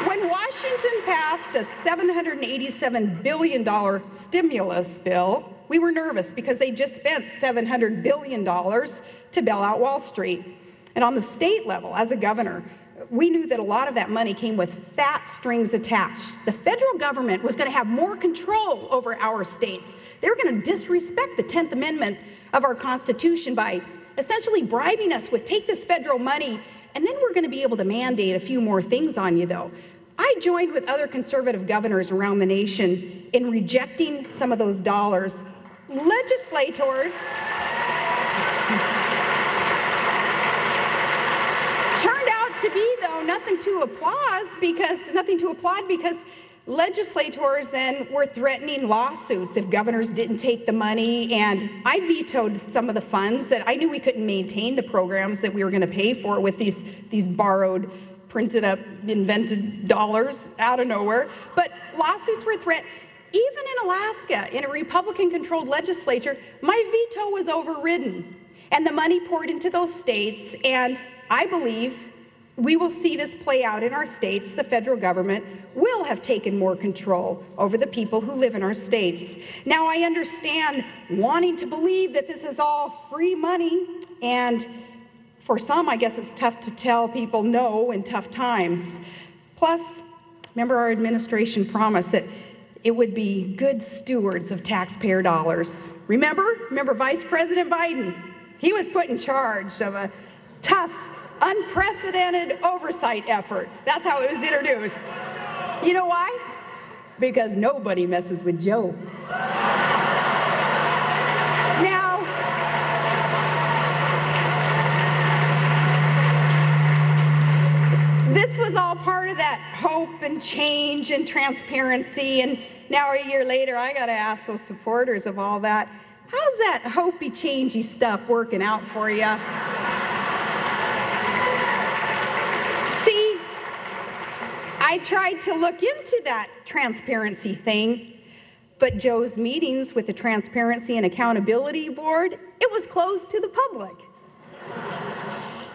When Washington passed a $787 billion stimulus bill, we were nervous because they just spent $700 billion to bail out Wall Street. And on the state level, as a governor, we knew that a lot of that money came with fat strings attached. The federal government was going to have more control over our states. They were going to disrespect the 10th Amendment of our Constitution by essentially bribing us with, take this federal money, and then we're going to be able to mandate a few more things on you, though. I joined with other conservative governors around the nation in rejecting some of those dollars. Legislators turned out to be, though, nothing to applaud because legislators then were threatening lawsuits if governors didn't take the money, and I vetoed some of the funds that I knew we couldn't maintain the programs that we were going to pay for with these borrowed, printed up, invented dollars out of nowhere. But lawsuits were threatened. Even in Alaska, in a Republican-controlled legislature, my veto was overridden, and the money poured into those states, and I believe we will see this play out in our states. The federal government will have taken more control over the people who live in our states. Now, I understand wanting to believe that this is all free money, and for some, I guess it's tough to tell people no in tough times. Plus, remember our administration promised that it would be good stewards of taxpayer dollars. Remember Vice President Biden? He was put in charge of a tough, unprecedented oversight effort. That's how it was introduced. You know why? Because nobody messes with Joe. Now, this was all part of that hope and change and transparency, and now a year later, I got to ask those supporters of all that, how's that hopey, changey stuff working out for you? See, I tried to look into that transparency thing, but Joe's meetings with the Transparency and Accountability Board, it was closed to the public.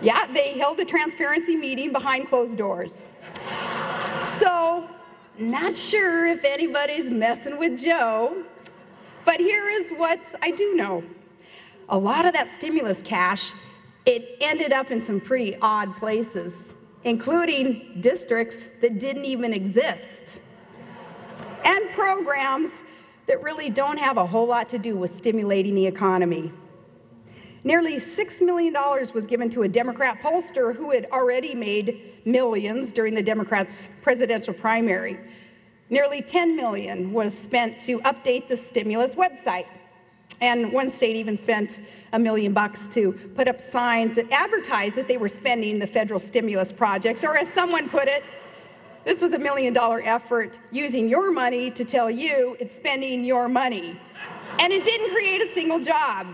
Yeah, they held a transparency meeting behind closed doors. So, not sure if anybody's messing with Joe, but here is what I do know. A lot of that stimulus cash, it ended up in some pretty odd places, including districts that didn't even exist, and programs that really don't have a whole lot to do with stimulating the economy. Nearly $6 million was given to a Democrat pollster who had already made millions during the Democrats' presidential primary. Nearly $10 million was spent to update the stimulus website. And one state even spent $1 million to put up signs that advertised that they were spending the federal stimulus projects, or as someone put it, this was $1 million effort using your money to tell you it's spending your money. And it didn't create a single job.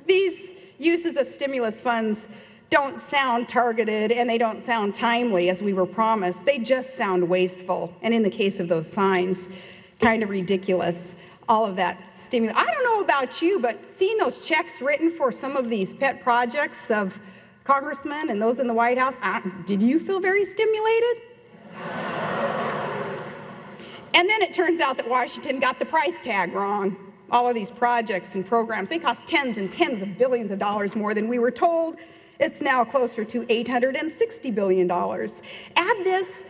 These uses of stimulus funds don't sound targeted and they don't sound timely as we were promised. They just sound wasteful. And in the case of those signs, kind of ridiculous. All of that stimulus. I don't know about you, but seeing those checks written for some of these pet projects of congressmen and those in the White House, did you feel very stimulated? And then it turns out that Washington got the price tag wrong. All of these projects and programs, they cost tens and tens of billions of dollars more than we were told. It's now closer to $860 billion. Add this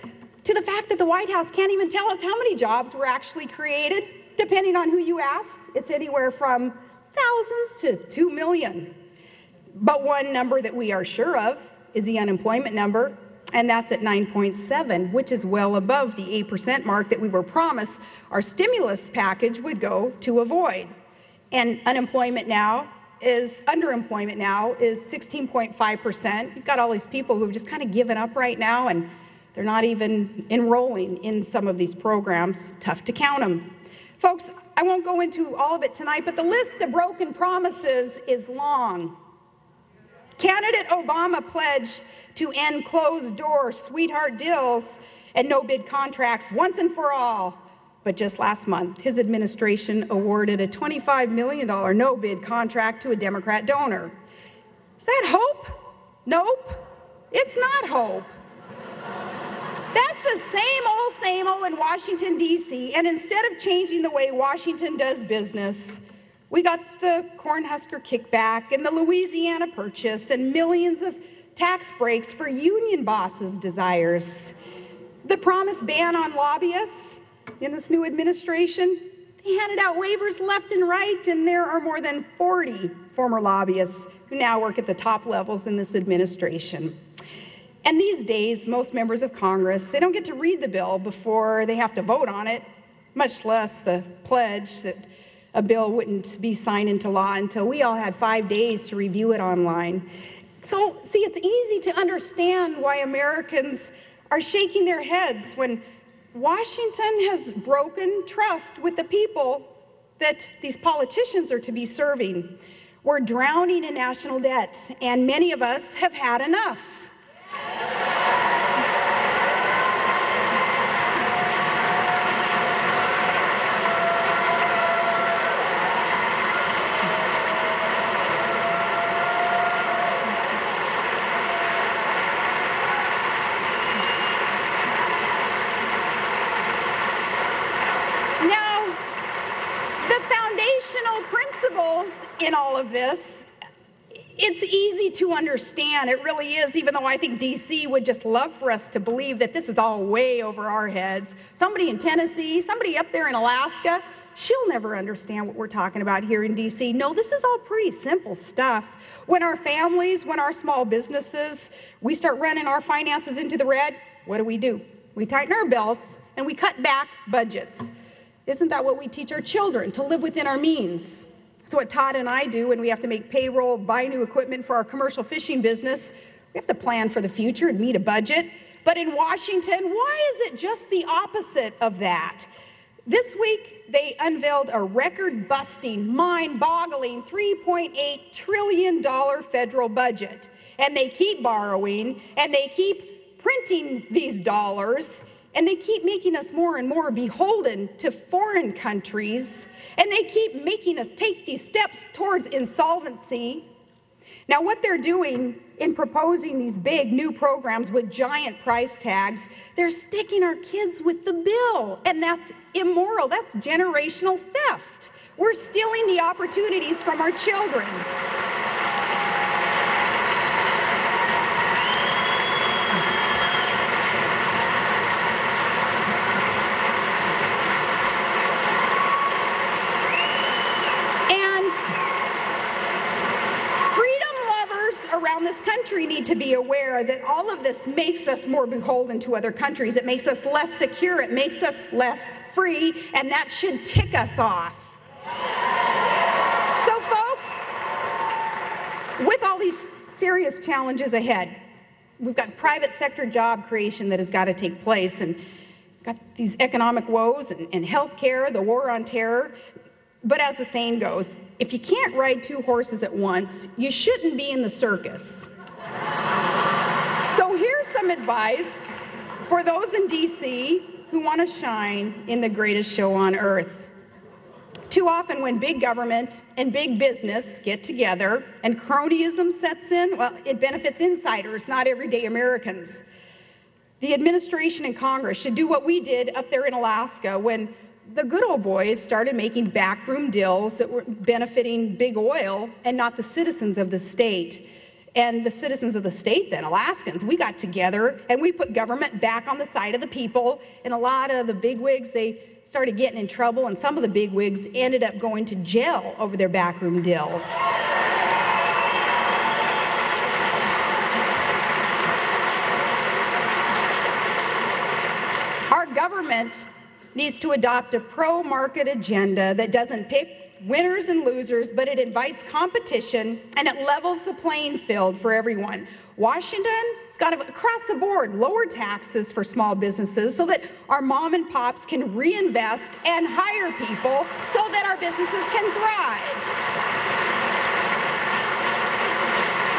to the fact that the White House can't even tell us how many jobs were actually created, depending on who you ask. It's anywhere from thousands to 2 million. But one number that we are sure of is the unemployment number, and that's at 9.7, which is well above the 8% mark that we were promised our stimulus package would go to avoid. And underemployment now is 16.5%. You've got all these people who have just kind of given up right now, and they're not even enrolling in some of these programs. Tough to count them. Folks, I won't go into all of it tonight, but the list of broken promises is long. Candidate Obama pledged to end closed-door sweetheart deals and no-bid contracts once and for all. But just last month, his administration awarded a $25 million no-bid contract to a Democrat donor. Is that hope? Nope. It's not hope. That's the same old in Washington, D.C., and instead of changing the way Washington does business, we got the Cornhusker kickback and the Louisiana Purchase and millions of tax breaks for union bosses' desires. The promised ban on lobbyists in this new administration, they handed out waivers left and right, and there are more than 40 former lobbyists who now work at the top levels in this administration. And these days, most members of Congress, they don't get to read the bill before they have to vote on it, much less the pledge that a bill wouldn't be signed into law until we all had 5 days to review it online. So, see, it's easy to understand why Americans are shaking their heads when Washington has broken trust with the people that these politicians are to be serving. We're drowning in national debt, and many of us have had enough. In all of this, it's easy to understand. It really is, even though I think D.C. would just love for us to believe that this is all way over our heads. Somebody in Tennessee, somebody up there in Alaska, she'll never understand what we're talking about here in D.C. No, this is all pretty simple stuff. When our families, when our small businesses, we start running our finances into the red, what do? We tighten our belts and we cut back budgets. Isn't that what we teach our children, to live within our means? So what Todd and I do when we have to make payroll, buy new equipment for our commercial fishing business, we have to plan for the future and meet a budget. But in Washington, why is it just the opposite of that? This week, they unveiled a record-busting, mind-boggling $3.8 trillion federal budget. And they keep borrowing, and they keep printing these dollars, and they keep making us more and more beholden to foreign countries, and they keep making us take these steps towards insolvency. Now, what they're doing in proposing these big new programs with giant price tags, they're sticking our kids with the bill, and that's immoral. That's generational theft. We're stealing the opportunities from our children. Around this country need to be aware that all of this makes us more beholden to other countries. It makes us less secure. It makes us less free, and that should tick us off. So, folks, with all these serious challenges ahead, we've got private sector job creation that has got to take place, and got these economic woes and health care, the war on terror. But as the saying goes, if you can't ride two horses at once, you shouldn't be in the circus. So here's some advice for those in D.C. who want to shine in the greatest show on earth. Too often when big government and big business get together and cronyism sets in, well, it benefits insiders, not everyday Americans. The administration and Congress should do what we did up there in Alaska when the good old boys started making backroom deals that were benefiting big oil and not the citizens of the state. And the citizens of the state, then, Alaskans, we got together and we put government back on the side of the people. And a lot of the bigwigs, they started getting in trouble, and some of the bigwigs ended up going to jail over their backroom deals. Our government needs to adopt a pro-market agenda that doesn't pick winners and losers, but it invites competition and it levels the playing field for everyone. Washington has got to, across the board, lower taxes for small businesses so that our mom and pops can reinvest and hire people so that our businesses can thrive.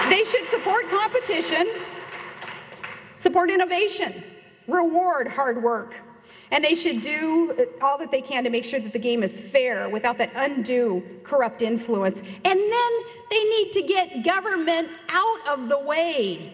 They should support competition, support innovation, reward hard work. And they should do all that they can to make sure that the game is fair without that undue corrupt influence. And then they need to get government out of the way.